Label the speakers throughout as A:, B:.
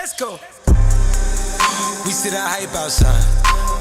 A: Let's go. We see that hype outside.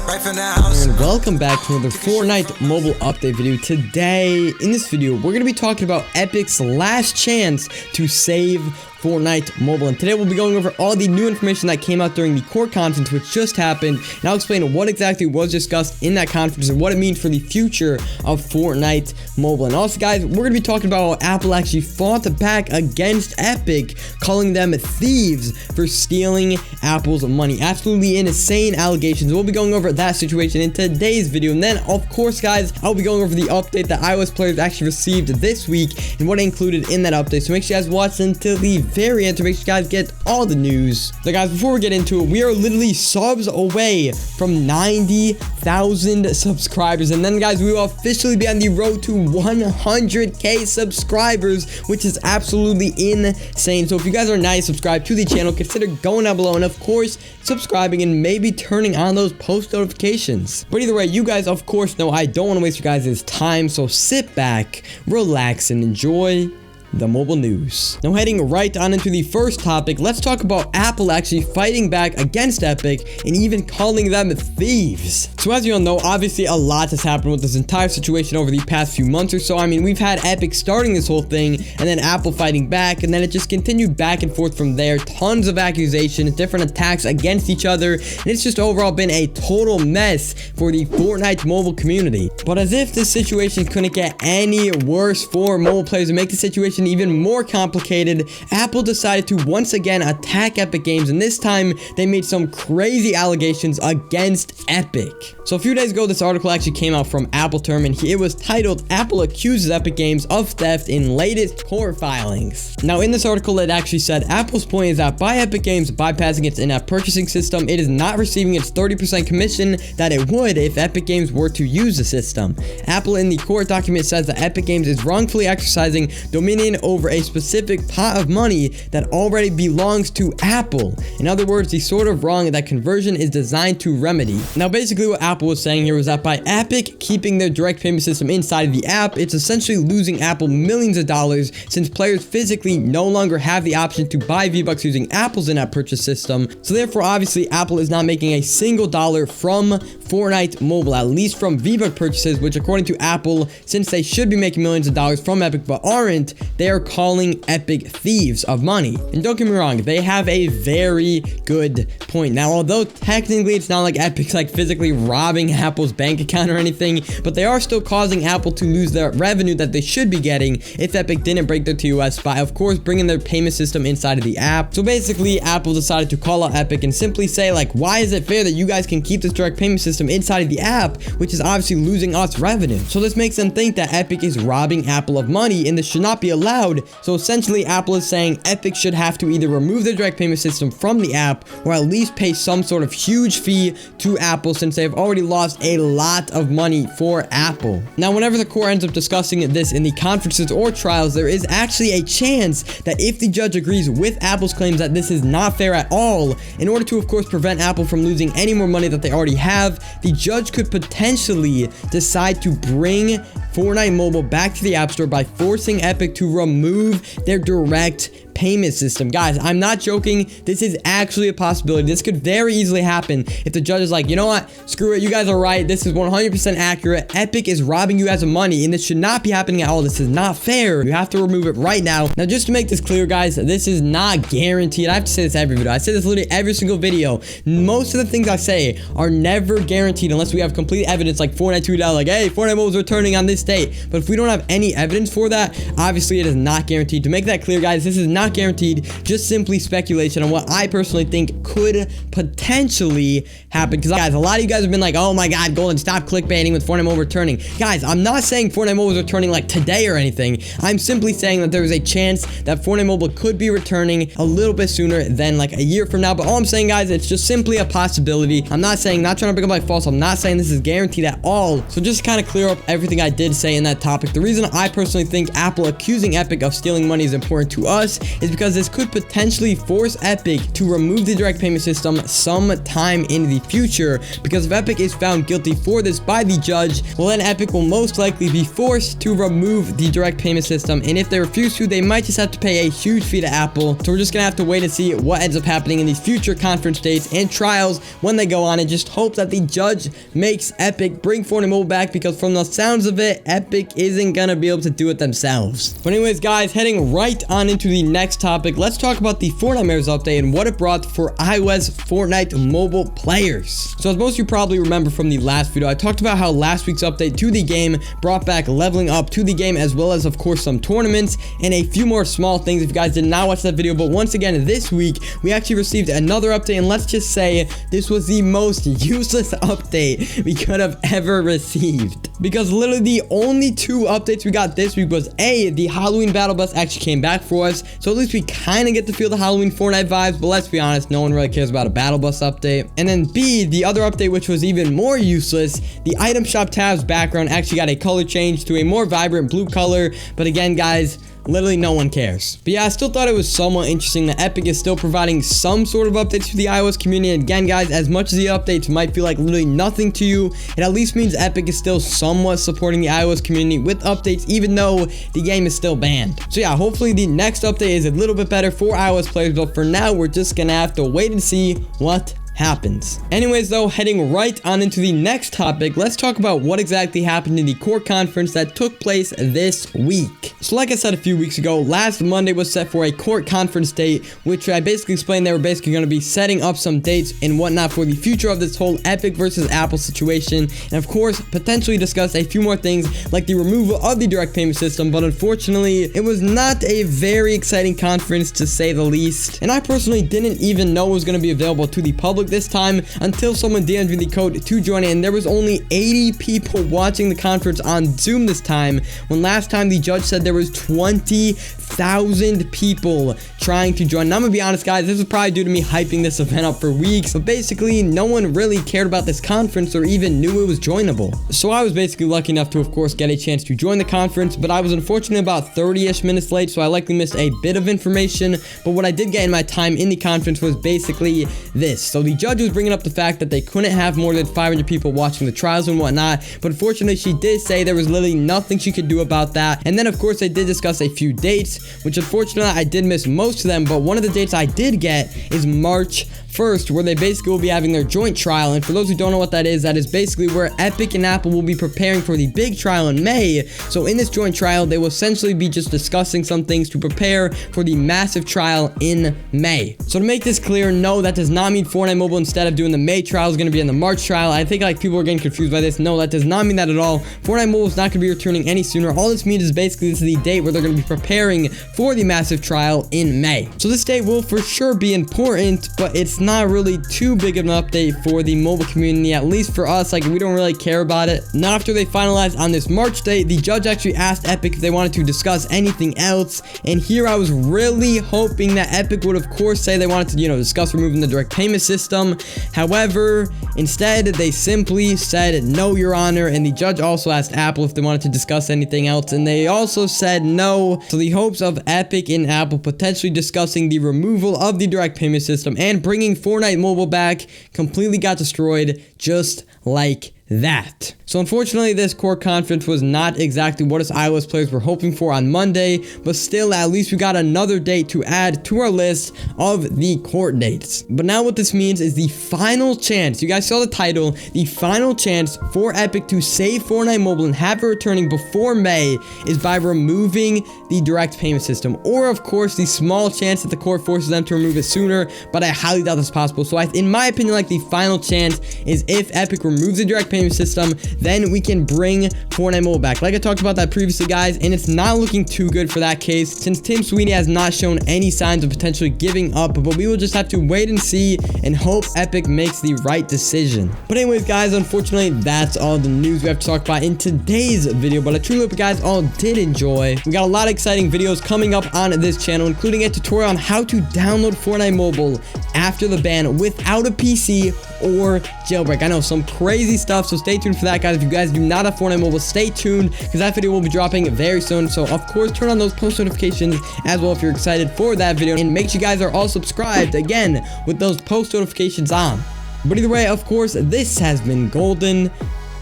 A: Right from the house.
B: And welcome back to another Fortnite Mobile update video. Today, in this video, we're going to be talking about Epic's last chance to save Fortnite Mobile. And today we'll be going over all the new information that came out during the core conference, which just happened. And I'll explain what exactly was discussed in that conference and what it means for the future of Fortnite Mobile. And also, guys, we're going to be talking about how Apple actually fought back against Epic, calling them thieves for stealing Apple's money. Absolutely insane allegations. We'll be going over that situation in today's video. And then, of course, guys, I'll be going over the update that iOS players actually received this week and what included in that update. So make sure you guys watch until the very end to make sure you guys get all the news. So guys, before we get into it, we are literally subs away from 90,000 subscribers, and then guys, we will officially be on the road to 100k subscribers, which is absolutely insane. So if you guys are not subscribed to the channel, consider going down below and of course subscribing and maybe turning on those post notifications. But either way, you guys of course know I don't want to waste your guys' time, so sit back, relax, and enjoy the mobile news. Now heading right on into the first topic, let's talk about Apple actually fighting back against Epic and even calling them thieves. So as you all know, obviously a lot has happened with this entire situation over the past few months or so. I mean, we've had Epic starting this whole thing and then Apple fighting back, and then it just continued back and forth from there. Tons of accusations, different attacks against each other, and it's just overall been a total mess for the Fortnite mobile community. But as if this situation couldn't get any worse for mobile players and make the situation even more complicated, Apple decided to once again attack Epic Games, and this time they made some crazy allegations against Epic. So a few days ago, this article actually came out from Apple Term, and it was titled "Apple Accuses Epic Games of Theft in Latest Court Filings." Now in this article, it actually said Apple's point is that by Epic Games bypassing its in-app purchasing system, it is not receiving its 30% commission that it would if Epic Games were to use the system. Apple in the court document says that Epic Games is wrongfully exercising dominion over a specific pot of money that already belongs to Apple. In other words, the sort of wrong that conversion is designed to remedy. Now basically what Apple was saying here was that by Epic keeping their direct payment system inside of the app, it's essentially losing Apple millions of dollars since players physically no longer have the option to buy V-Bucks using Apple's in-app purchase system. So therefore, obviously, Apple is not making a single dollar from Fortnite Mobile, at least from V-Buck purchases, which according to Apple, since they should be making millions of dollars from Epic but aren't, they are calling Epic thieves of money. And don't get me wrong, they have a very good point. Now, although technically it's not like Epic's like physically robbing Apple's bank account or anything, but they are still causing Apple to lose their revenue that they should be getting if Epic didn't break their TOS by, of course, bringing their payment system inside of the app. So basically, Apple decided to call out Epic and simply say, like, why is it fair that you guys can keep this direct payment system inside of the app, which is obviously losing us revenue? So this makes them think that Epic is robbing Apple of money, and this should not be allowed. So essentially, Apple is saying Epic should have to either remove their direct payment system from the app or at least pay some sort of huge fee to Apple, since they've already lost a lot of money for Apple. Now, whenever the court ends up discussing this in the conferences or trials, there is actually a chance that if the judge agrees with Apple's claims that this is not fair at all, in order to, of course, prevent Apple from losing any more money that they already have, the judge could potentially decide to bring Fortnite Mobile back to the App Store by forcing Epic to remove their direct payment system. Guys, I'm not joking. This is actually a possibility. This could very easily happen if the judge is like, you know what, screw it, you guys are right, this is 100% accurate, Epic is robbing you guys of money and this should not be happening at all, this is not fair, you have to remove it right now. Now just to make this clear, guys, this is not guaranteed. I have to say this every video. I say this literally every single video. Most of the things I say are never guaranteed unless we have complete evidence, like Fortnite tweeted out like, hey, Fortnite Mobile is returning on this date. But if we don't have any evidence for that, obviously it is not guaranteed. To make that clear, guys, this is not guaranteed, just simply speculation on what I personally think could potentially happen. Because guys, a lot of you guys have been like, oh my god, Golden, stop clickbaiting with Fortnite Mobile returning. Guys, I'm not saying Fortnite Mobile is returning like today or anything. I'm simply saying that there is a chance that Fortnite Mobile could be returning a little bit sooner than like a year from now. But all I'm saying, guys, it's just simply a possibility. I'm not saying, not trying to bring up my false, I'm not saying this is guaranteed at all. So just to kind of clear up everything I did say in that topic, the reason I personally think Apple accusing Epic of stealing money is important to us is because this could potentially force Epic to remove the direct payment system sometime in the future, because if Epic is found guilty for this by the judge, well then Epic will most likely be forced to remove the direct payment system, and if they refuse to, they might just have to pay a huge fee to Apple. So we're just gonna have to wait and see what ends up happening in these future conference dates and trials when they go on, and just hope that the judge makes Epic bring Fortnite Mobile back, because from the sounds of it, Epic isn't gonna be able to do it themselves. But anyways guys, heading right on into the next topic, let's talk about the FortniteMares update and what it brought for iOS Fortnite Mobile players. So as most of you probably remember from the last video, I talked about how last week's update to the game brought back leveling up to the game, as well as of course some tournaments and a few more small things if you guys did not watch that video. But once again, this week we actually received another update, and let's just say this was the most useless update we could have ever received, because literally the only two updates we got this week was A, the Halloween battle bus actually came back for us, so at least we kind of get to feel the Halloween Fortnite vibes, but let's be honest, no one really cares about a battle bus update. And then B, the other update, which was even more useless, the item shop tab's background actually got a color change to a more vibrant blue color, but again guys, literally no one cares. But yeah, I still thought it was somewhat interesting that Epic is still providing some sort of updates to the iOS community. And again guys, as much as the updates might feel like literally nothing to you, it at least means Epic is still somewhat supporting the iOS community with updates, even though the game is still banned. So yeah, hopefully the next update is a little bit better for iOS players, but for now we're just gonna have to wait and see what happens. Anyways though, heading right on into the next topic, let's talk about what exactly happened in the court conference that took place this week. So like I said a few weeks ago, last Monday was set for a court conference date, which I basically explained they were basically going to be setting up some dates and whatnot for the future of this whole Epic versus Apple situation, and of course potentially discuss a few more things like the removal of the direct payment system. But unfortunately, it was not a very exciting conference to say the least, and I personally didn't even know it was going to be available to the public this time until someone DM'd me the code to join it, and there was only 80 people watching the conference on Zoom this time, when last time the judge said there was 20,000 people trying to join. And I'm gonna be honest guys, this is probably due to me hyping this event up for weeks, but basically no one really cared about this conference or even knew it was joinable. So I was basically lucky enough to of course get a chance to join the conference, but I was unfortunately about 30-ish minutes late, so I likely missed a bit of information. But what I did get in my time in the conference was basically this. So the judge was bringing up the fact that they couldn't have more than 500 people watching the trials and whatnot, but unfortunately she did say there was literally nothing she could do about that. And then of course they did discuss a few dates, which unfortunately I did miss most of them, but one of the dates I did get is March 1st, where they basically will be having their joint trial. And for those who don't know what that is basically where Epic and Apple will be preparing for the big trial in May. So in this joint trial, they will essentially be just discussing some things to prepare for the massive trial in May. So to make this clear, no, that does not mean Fortnite Mobile, instead of doing the May trial, is going to be in the March trial. I think like people are getting confused by this. No, that does not mean that at all. Fortnite Mobile is not going to be returning any sooner. All this means is basically this is the date where they're going to be preparing for the massive trial in May. So this date will for sure be important, but it's not really too big of an update for the mobile community, at least for us. Like, we don't really care about it. Now after they finalized on this March date, the judge actually asked Epic if they wanted to discuss anything else, and here I was really hoping that Epic would of course say they wanted to, you know, discuss removing the direct payment system. However, instead they simply said no, your honor, and the judge also asked Apple if they wanted to discuss anything else, and they also said no. So the hopes of Epic and Apple potentially discussing the removal of the direct payment system and bringing Fortnite Mobile back completely got destroyed just like that. So unfortunately, this court conference was not exactly what us iOS players were hoping for on Monday, but still, at least we got another date to add to our list of the court dates. But now what this means is the final chance, you guys saw the title, the final chance for Epic to save Fortnite Mobile and have it returning before May is by removing the direct payment system, or of course the small chance that the court forces them to remove it sooner, but I highly doubt that's possible. So in my opinion, like, the final chance is if Epic removes the direct payment system, then we can bring Fortnite Mobile back. Like I talked about that previously, guys, and it's not looking too good for that case, since Tim Sweeney has not shown any signs of potentially giving up, but we will just have to wait and see and hope Epic makes the right decision. But anyways, guys, unfortunately, that's all the news we have to talk about in today's video, but I truly hope you guys all did enjoy. We got a lot of exciting videos coming up on this channel, including a tutorial on how to download Fortnite Mobile after the ban without a PC or jailbreak. I know, some crazy stuff, so stay tuned for that, guys. If you guys do not have Fortnite Mobile, stay tuned because that video will be dropping very soon. So of course, turn on those post notifications as well if you're excited for that video, and make sure you guys are all subscribed again with those post notifications on. But either way, of course, this has been golden.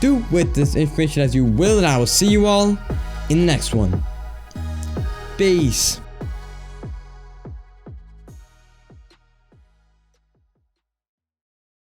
B: Do with this information as you will, and I will see you all in the next one. Peace.